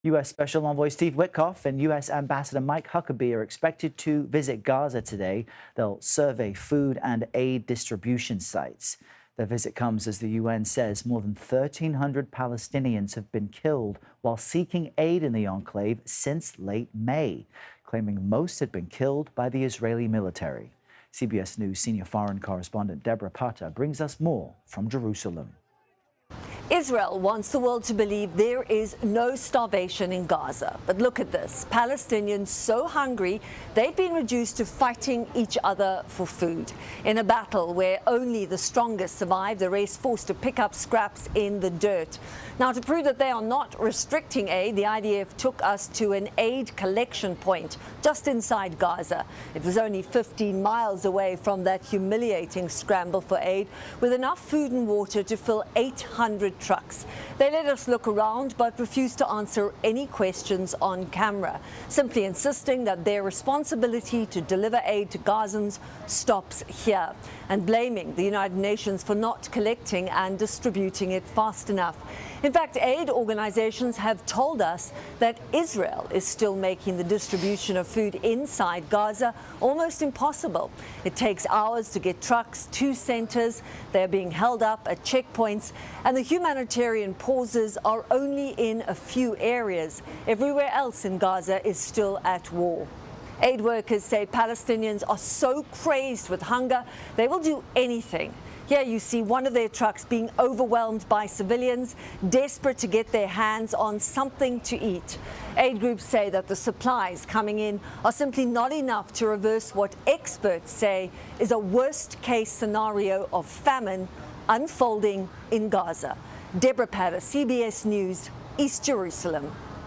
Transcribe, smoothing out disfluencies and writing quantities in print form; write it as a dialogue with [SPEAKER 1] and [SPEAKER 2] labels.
[SPEAKER 1] U.S. Special Envoy Steve Witkoff and U.S. Ambassador Mike Huckabee are expected to visit Gaza today. They'll survey food and aid distribution sites. Their visit comes as the UN says more than 1,300 Palestinians have been killed while seeking aid in the enclave since late May, claiming most had been killed by the Israeli military. CBS News senior foreign correspondent Debora Patta brings us more from Jerusalem.
[SPEAKER 2] Israel wants the world to believe there is no starvation in Gaza. But look at this. Palestinians so hungry, they've been reduced to fighting each other for food. In a battle where only the strongest survive, the rest forced to pick up scraps in the dirt. Now, to prove that they are not restricting aid, the IDF took us to an aid collection point just inside Gaza. It was only 15 miles away from that humiliating scramble for aid, with enough food and water to fill 800 trucks. They let us look around but refused to answer any questions on camera, simply insisting that their responsibility to deliver aid to Gazans stops here, and blaming the United Nations for not collecting and distributing it fast enough. In fact, aid organizations have told us that Israel is still making the distribution of food inside Gaza almost impossible. It takes hours to get trucks to centers. They're being held up at checkpoints, and the humanitarian pauses are only in a few areas. Everywhere else in Gaza is still at war. Aid workers say Palestinians are so crazed with hunger, they will do anything. Here you see one of their trucks being overwhelmed by civilians, desperate to get their hands on something to eat. Aid groups say that the supplies coming in are simply not enough to reverse what experts say is a worst-case scenario of famine unfolding in Gaza. Debora Patta, CBS News, East Jerusalem.